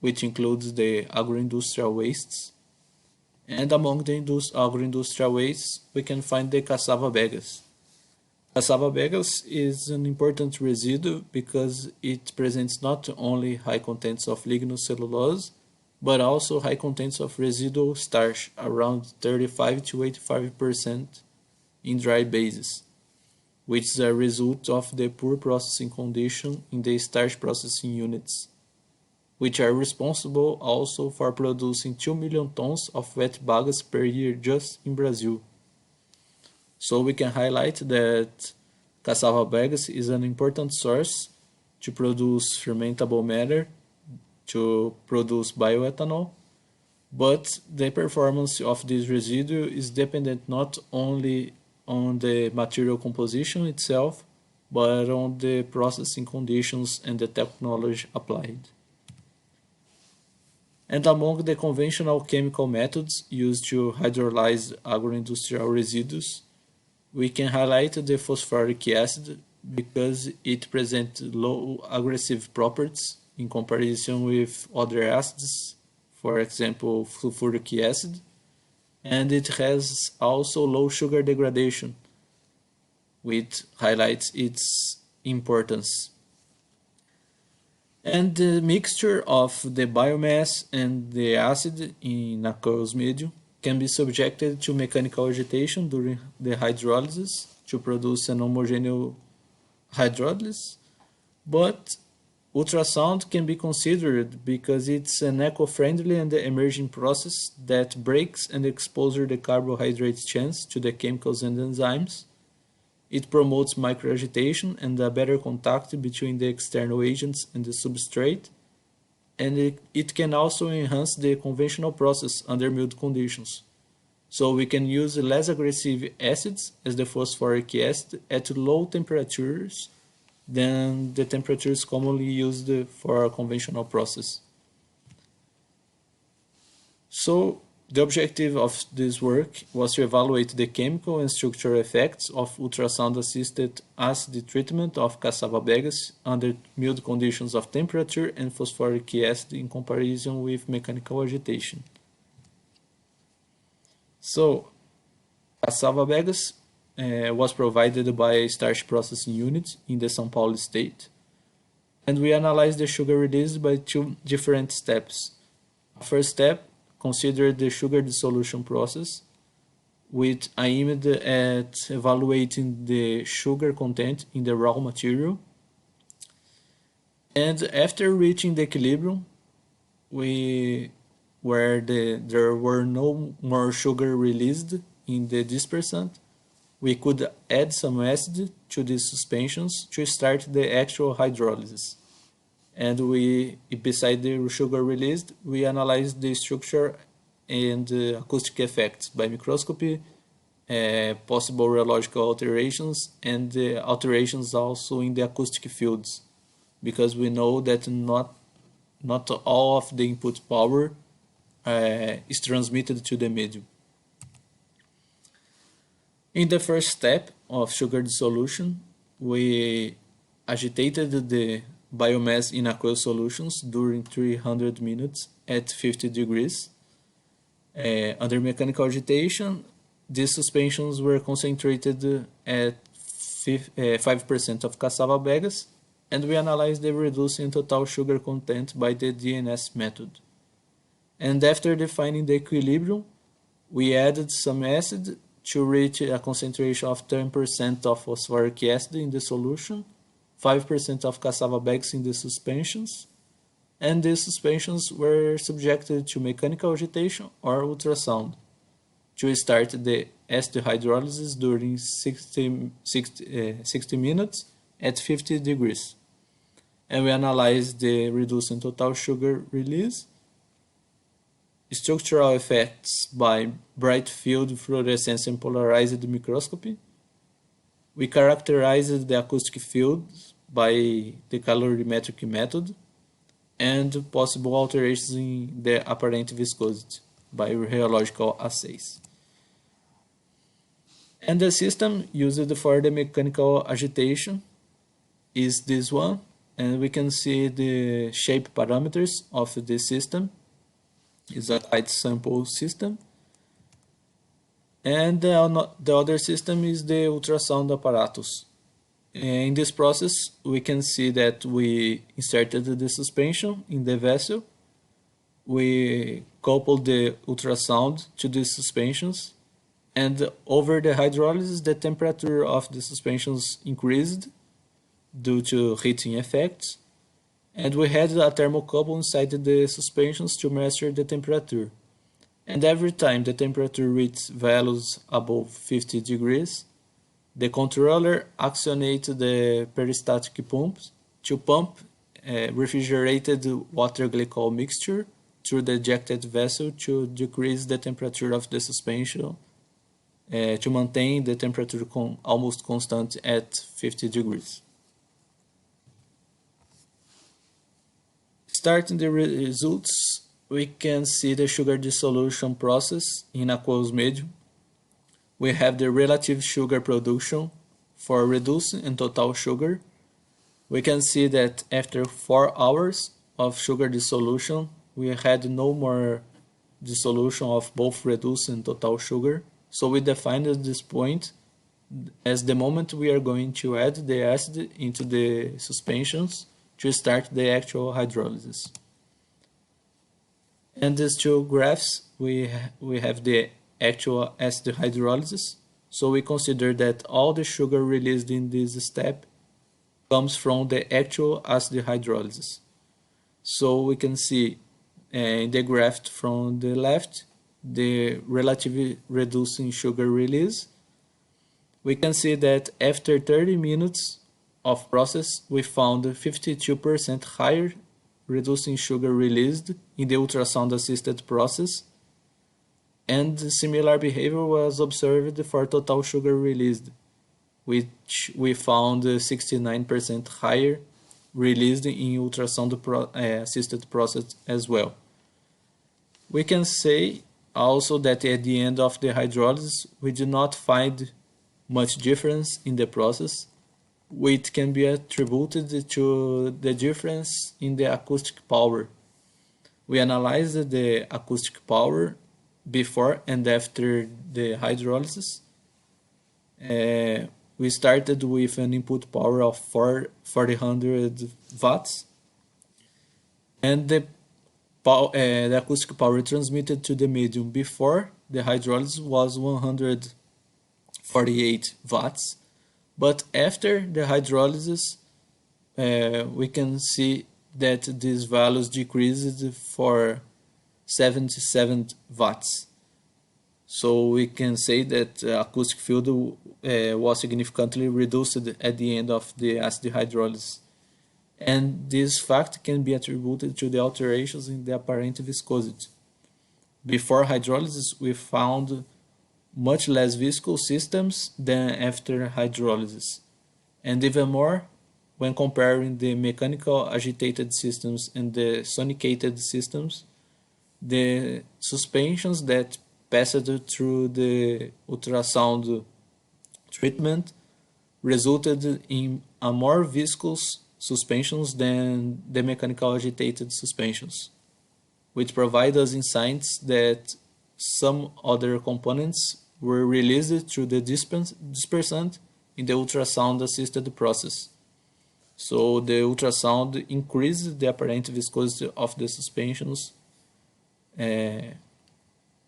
which includes the agroindustrial wastes. And among the agroindustrial wastes, we can find the cassava bagasse. Cassava bagasse is an important residue because it presents not only high contents of lignocellulose, but also high contents of residual starch, around 35 to 85% in dry bases, which is a result of the poor processing condition in the starch processing units, which are responsible also for producing 2 million tons of wet bagasse per year just in Brazil. So we can highlight that cassava bagasse is an important source to produce fermentable matter, to produce bioethanol, but the performance of this residue is dependent not only on the material composition itself, but on the processing conditions and the technology applied. And among the conventional chemical methods used to hydrolyze agroindustrial residues, we can highlight the phosphoric acid because it presents low aggressive properties in comparison with other acids, for example, sulfuric acid, and it has also low sugar degradation, which highlights its importance. And the mixture of the biomass and the acid in aqueous medium can be subjected to mechanical agitation during the hydrolysis to produce an homogeneous hydrolysis, but ultrasound can be considered because it's an eco-friendly and emerging process that breaks and exposes the carbohydrate chains to the chemicals and enzymes. It promotes microagitation and a better contact between the external agents and the substrate, and it can also enhance the conventional process under mild conditions. So we can use less aggressive acids as the phosphoric acid at low temperatures than the temperatures commonly used for a conventional process. So the objective of this work was to evaluate the chemical and structural effects of ultrasound-assisted acid treatment of cassava bagasse under mild conditions of temperature and phosphoric acid in comparison with mechanical agitation. So, cassava bagasse was provided by a starch processing unit in the São Paulo state, and we analyzed the sugar released by two different steps. First step considered the sugar dissolution process, which aimed at evaluating the sugar content in the raw material. And after reaching the equilibrium, where there were no more sugar released in the dispersant, we could add some acid to these suspensions to start the actual hydrolysis. And beside the sugar released, we analyzed the structure and acoustic effects by microscopy, possible rheological alterations, and alterations also in the acoustic fields, because we know that not all of the input power is transmitted to the medium. In the first step of sugar dissolution, we agitated the biomass in aqueous solutions during 300 minutes at 50 degrees. Under mechanical agitation, these suspensions were concentrated at 5% of cassava bagasse, and we analyzed the reducing total sugar content by the DNS method. And after defining the equilibrium, we added some acid to reach a concentration of 10% of phosphoric acid in the solution, 5% of cassava bagasse in the suspensions, and these suspensions were subjected to mechanical agitation or ultrasound to start the acid hydrolysis during 60 minutes at 50 degrees. And we analyzed the reducing total sugar release, structural effects by bright field fluorescence and polarized microscopy. We characterized the acoustic fields by the calorimetric method, and possible alterations in the apparent viscosity by rheological assays. And the system used for the mechanical agitation is this one, and we can see the shape parameters of the system. It's a quite simple system. And the other system is the ultrasound apparatus. In this process, we can see that we inserted the suspension in the vessel. We coupled the ultrasound to the suspensions, and over the hydrolysis, the temperature of the suspensions increased due to heating effects, and we had a thermocouple inside the suspensions to measure the temperature. And every time the temperature reached values above 50 degrees, the controller actionated the peristaltic pumps to pump refrigerated water glycol mixture through the ejected vessel to decrease the temperature of the suspension to maintain the temperature almost constant at 50 degrees. Starting the results, we can see the sugar dissolution process in aqueous medium. We have the relative sugar production for reducing and total sugar. We can see that after 4 hours of sugar dissolution, we had no more dissolution of both reduced and total sugar. So we defined this point as the moment we are going to add the acid into the suspensions to start the actual hydrolysis. And these two graphs, we have the actual acid hydrolysis. So we consider that all the sugar released in this step comes from the actual acid hydrolysis. So we can see in the graph from the left the relatively reducing sugar release. We can see that after 30 minutes of process, we found 52% higher reducing sugar released in the ultrasound-assisted process, and similar behavior was observed for total sugar released, which we found 69% higher released in ultrasound-assisted process as well. We can say also that at the end of the hydrolysis, we do not find much difference in the process, which can be attributed to the difference in the acoustic power. We analyzed the acoustic power before and after the hydrolysis. We started with an input power of 400 watts, and the acoustic power transmitted to the medium before the hydrolysis was 148 watts. But after the hydrolysis, we can see that these values decreased for 77 watts. So we can say that acoustic field was significantly reduced at the end of the acid hydrolysis. And this fact can be attributed to the alterations in the apparent viscosity. Before hydrolysis, we found much less viscous systems than after hydrolysis. And even more, when comparing the mechanical agitated systems and the sonicated systems, the suspensions that passed through the ultrasound treatment resulted in a more viscous suspensions than the mechanical agitated suspensions, which provide us insights that some other components were released through the dispersant in the ultrasound-assisted process. So the ultrasound increased the apparent viscosity of the suspensions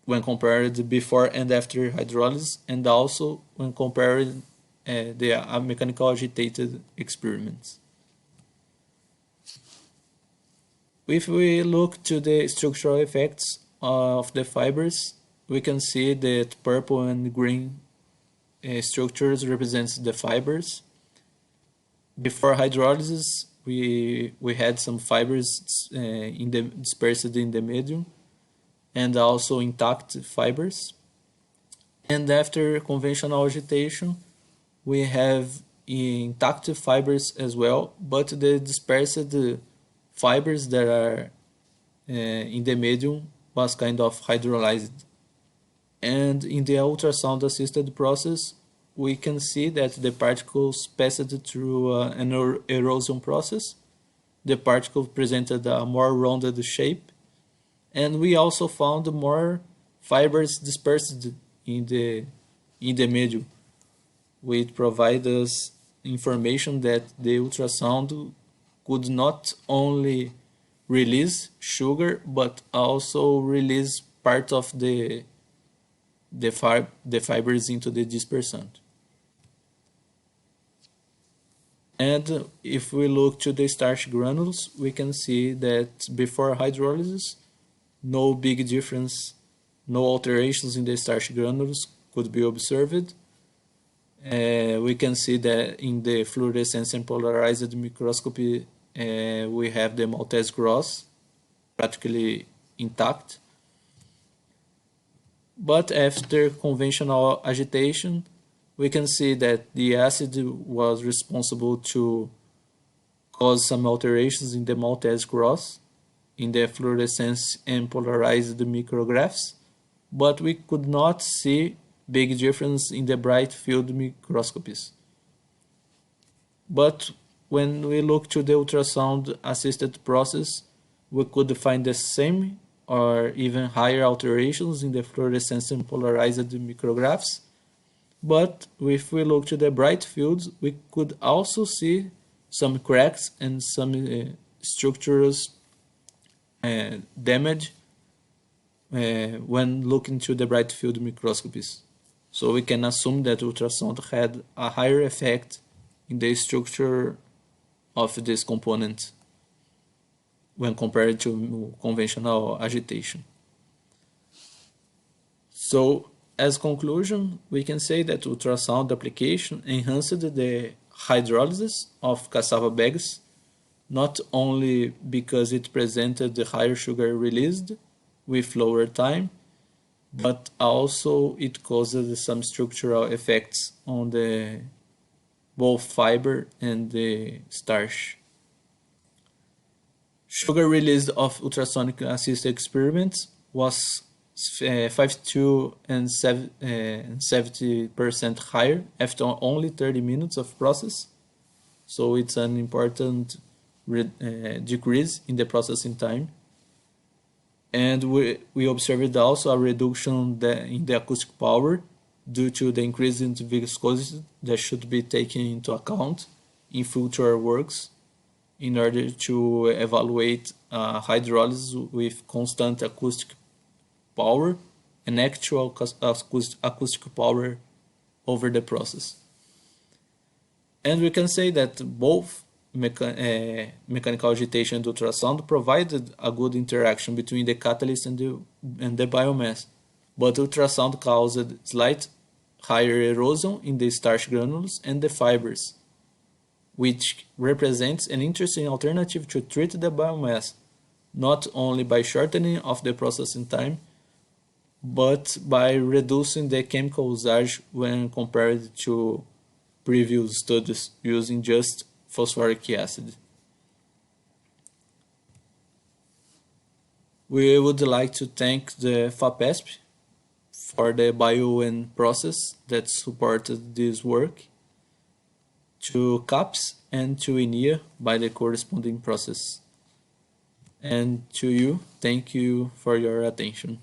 when compared before and after hydrolysis, and also when compared the mechanical agitated experiments. If we look to the structural effects of the fibers, we can see that purple and green structures represents the fibers. Before hydrolysis, we had some fibers dispersed in the medium, and also intact fibers. And after conventional agitation, we have intact fibers as well, but the dispersed fibers that are in the medium was kind of hydrolyzed. And in the ultrasound-assisted process, we can see that the particles passed through an erosion process. The particle presented a more rounded shape, and we also found more fibers dispersed in the medium, which provide us information that the ultrasound could not only release sugar but also release part of the fibers into the dispersant. And if we look to the starch granules, we can see that before hydrolysis, no big difference, no alterations in the starch granules could be observed. We can see that in the fluorescence and polarized microscopy, we have the Maltese gross practically intact. But after conventional agitation, we can see that the acid was responsible to cause some alterations in the Maltese gross, in the fluorescence and polarized micrographs, but we could not see big difference in the bright field microscopies. But when we look to the ultrasound assisted process, we could find the same or even higher alterations in the fluorescence and polarized micrographs. But if we look to the bright fields, we could also see some cracks and some structures damage when looking to the bright field microscopies. So we can assume that ultrasound had a higher effect in the structure of this component when compared to conventional agitation. So, as conclusion, we can say that ultrasound application enhanced the hydrolysis of cassava bags, not only because it presented the higher sugar released with lower time, but also it caused some structural effects on the both fiber and the starch. Sugar released of ultrasonic assisted experiments was 52 and 70% higher after only 30 minutes of process. So it's an important decrease in the processing time. And we observed also a reduction in the acoustic power due to the increase in viscosity that should be taken into account in future works in order to evaluate hydrolysis with constant acoustic power and actual acoustic power over the process. And we can say that both mechanical agitation and ultrasound provided a good interaction between the catalyst and the biomass, but ultrasound caused slight higher erosion in the starch granules and the fibers, which represents an interesting alternative to treat the biomass, not only by shortening of the processing time, but by reducing the chemical usage when compared to previous studies using just phosphoric acid. We would like to thank the FAPESP for the Bioen process that supported this work, to CAPS and to INEA by the corresponding process. And to you, thank you for your attention.